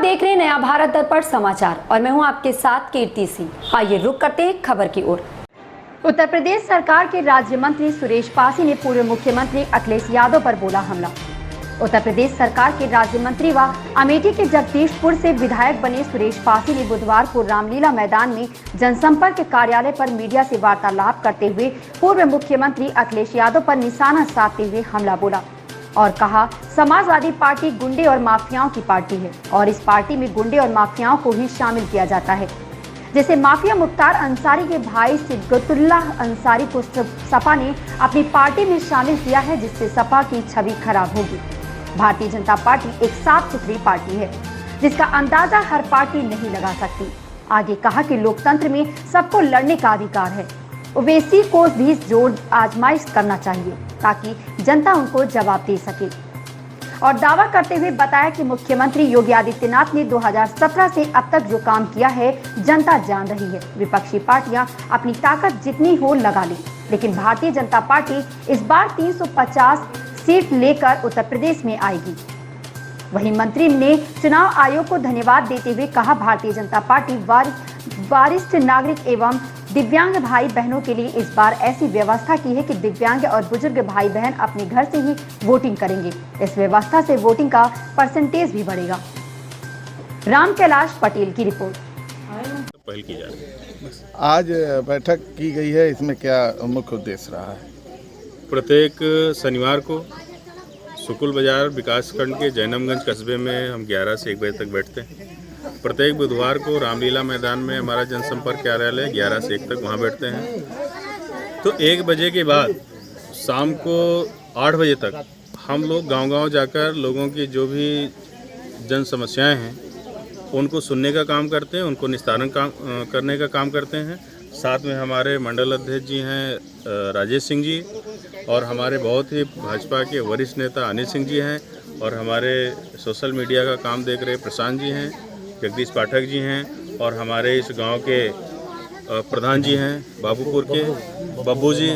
देख रहे हैं नया भारत दर्पण समाचार और मैं हूं आपके साथ कीर्ति सिंह। आइए रुक करते हैं खबर की ओर। उत्तर प्रदेश सरकार के राज्य मंत्री सुरेश पासी ने पूर्व मुख्यमंत्री अखिलेश यादव पर बोला हमला। उत्तर प्रदेश सरकार के राज्य मंत्री व अमेठी के जगदीशपुर से विधायक बने सुरेश पासी ने बुधवार को रामलीला मैदान में जनसंपर्क कार्यालय पर मीडिया से वार्तालाप करते हुए पूर्व मुख्यमंत्री अखिलेश यादव पर निशाना साधते हुए हमला बोला और कहा, समाजवादी पार्टी गुंडे और माफियाओं की पार्टी है और इस पार्टी में गुंडे और माफियाओं को ही शामिल किया जाता है। जैसे माफिया मुख्तार अंसारी के भाई सिद्दुल्लाह अंसारी को सपा ने अपनी पार्टी में शामिल किया है, जिससे सपा की छवि खराब होगी। भारतीय जनता पार्टी एक साफ सुथरी पार्टी है जिसका अंदाजा हर पार्टी नहीं लगा सकती। आगे कहा कि लोकतंत्र में सबको लड़ने का अधिकार है। ओवैसी को भी जोर आजमाइश करना चाहिए ताकि जनता उनको जवाब दे सके और दावा करते हुए बताया कि मुख्यमंत्री योगी आदित्यनाथ ने 2017 से अब तक जो काम किया है जनता जान रही है। विपक्षी पार्टियां अपनी ताकत जितनी हो लगा लें, लेकिन भारतीय जनता पार्टी इस बार 350 सीट लेकर उत्तर प्रदेश में आएगी। वहीं मंत्री ने चुनाव आयोग को धन्यवाद देते हुए कहा, भारतीय जनता पार्टी वरिष्ठ नागरिक एवं दिव्यांग भाई बहनों के लिए इस बार ऐसी व्यवस्था की है कि दिव्यांग और बुजुर्ग भाई बहन अपने घर से ही वोटिंग करेंगे। इस व्यवस्था से वोटिंग का परसेंटेज भी बढ़ेगा। राम कैलाश पटेल की रिपोर्ट। पहल की जा रही है। आज बैठक की गई है, इसमें क्या मुख्य उद्देश्य रहा है? प्रत्येक शनिवार को सुकुल बाजार विकासखंड के जैनमगंज कस्बे में हम 11 से 1 बजे तक बैठते हैं। प्रत्येक बुधवार को रामलीला मैदान में हमारा जनसंपर्क कार्यालय 11 से 1 तक वहाँ बैठते हैं। तो 1 बजे के बाद शाम को 8 बजे तक हम लोग गांव-गांव जाकर लोगों की जो भी जन समस्याएं हैं उनको सुनने का काम करते हैं, उनको निस्तारण करने का काम करते हैं। साथ में हमारे मंडल अध्यक्ष जी हैं राजेश सिंह जी और हमारे बहुत ही भाजपा के वरिष्ठ नेता अनिल सिंह जी हैं और हमारे सोशल मीडिया का काम देख रहे प्रशांत जी हैं, जगदीश पाठक जी हैं और हमारे इस गांव के प्रधान जी हैं बाबूपुर के बब्बू जी।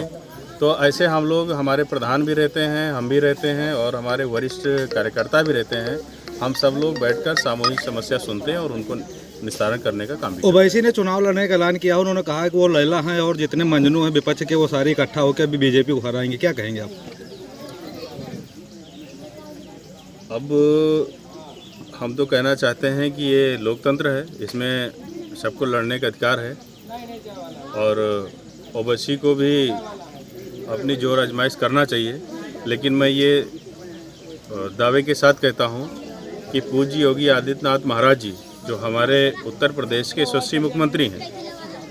तो ऐसे हम लोग, हमारे प्रधान भी रहते हैं, हम भी रहते हैं और हमारे वरिष्ठ कार्यकर्ता भी रहते हैं। हम सब लोग बैठकर सामूहिक समस्या सुनते हैं और उनको निस्तारण करने का काम भी। ओवैसी ने चुनाव लड़ने का ऐलान किया, उन्होंने कहा कि वो लैला हैं और जितने मंजनू हैं विपक्ष के वो सारे इकट्ठा होकर अभी बीजेपी को हराएंगे। क्या कहेंगे आप? अब हम तो कहना चाहते हैं कि ये लोकतंत्र है, इसमें सबको लड़ने का अधिकार है और ओवैसी को भी अपनी जोर आजमाइश करना चाहिए। लेकिन मैं ये दावे के साथ कहता हूँ कि पूज्य योगी आदित्यनाथ महाराज जी जो हमारे उत्तर प्रदेश के यशस्वी मुख्यमंत्री हैं,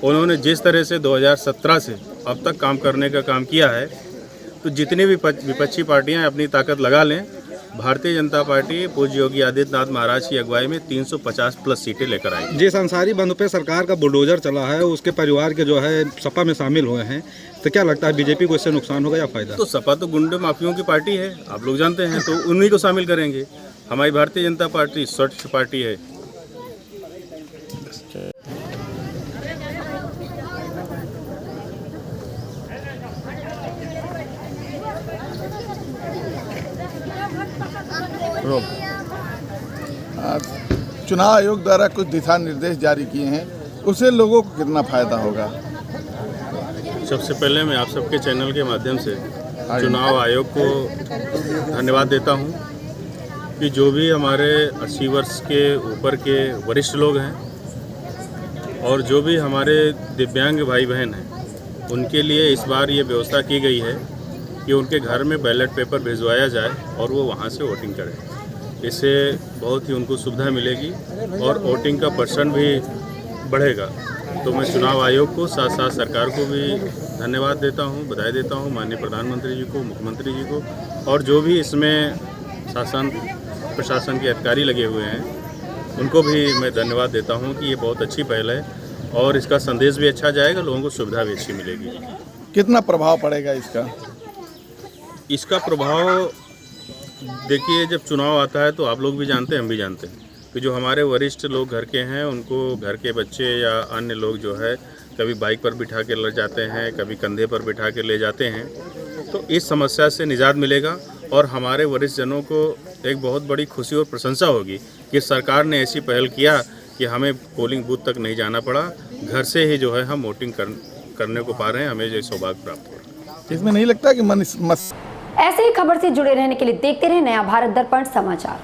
उन्होंने जिस तरह से 2017 से अब तक काम करने का काम किया है, तो जितनी भी विपक्षी पार्टियां अपनी ताकत लगा लें, भारतीय जनता पार्टी पूज्य योगी आदित्यनाथ महाराज की अगुवाई में 350 प्लस सीटें लेकर आएगी। जिस अंसारी बंधु पे सरकार का बुलडोजर चला है, उसके परिवार के जो है सपा में शामिल हुए हैं, तो क्या लगता है बीजेपी को इससे नुकसान होगा या फायदा? तो सपा तो गुंडे माफियों की पार्टी है, आप लोग जानते हैं, तो उन्हीं को शामिल करेंगे। हमारी भारतीय जनता पार्टी स्वच्छ पार्टी है। चुनाव आयोग द्वारा कुछ दिशा निर्देश जारी किए हैं, उससे लोगों को कितना फायदा होगा? सबसे पहले मैं आप सबके चैनल के माध्यम से चुनाव आयोग को धन्यवाद देता हूं कि जो भी हमारे 80 वर्ष के ऊपर के वरिष्ठ लोग हैं और जो भी हमारे दिव्यांग भाई बहन हैं, उनके लिए इस बार ये व्यवस्था की गई है कि उनके घर में बैलेट पेपर भिजवाया जाए और वो वहाँ से वोटिंग करें। इससे बहुत ही उनको सुविधा मिलेगी और वोटिंग का परसेंट भी बढ़ेगा। तो मैं चुनाव आयोग को साथ साथ सरकार को भी धन्यवाद देता हूं, बधाई देता हूं, माननीय प्रधानमंत्री जी को, मुख्यमंत्री जी को और जो भी इसमें शासन प्रशासन के अधिकारी लगे हुए हैं, उनको भी मैं धन्यवाद देता हूं कि ये बहुत अच्छी पहल है और इसका संदेश भी अच्छा जाएगा, लोगों को सुविधा भी अच्छी मिलेगी। कितना प्रभाव पड़ेगा इसका? इसका प्रभाव देखिए, जब चुनाव आता है तो आप लोग भी जानते हैं, हम भी जानते हैं कि जो हमारे वरिष्ठ लोग घर के हैं, उनको घर के बच्चे या अन्य लोग जो है कभी बाइक पर बिठा के ले जाते हैं, कभी कंधे पर बिठा के ले जाते हैं। तो इस समस्या से निजात मिलेगा और हमारे वरिष्ठ जनों को एक बहुत बड़ी खुशी और प्रशंसा होगी कि सरकार ने ऐसी पहल किया कि हमें पोलिंग बूथ तक नहीं जाना पड़ा, घर से ही जो है हम वोटिंग करने को पा रहे हैं, हमें जो सौभाग्य प्राप्त हो रहा है। इसमें नहीं लगता कि मन ऐसे ही खबर से जुड़े रहने के लिए देखते रहे नया भारत दर्पण समाचार।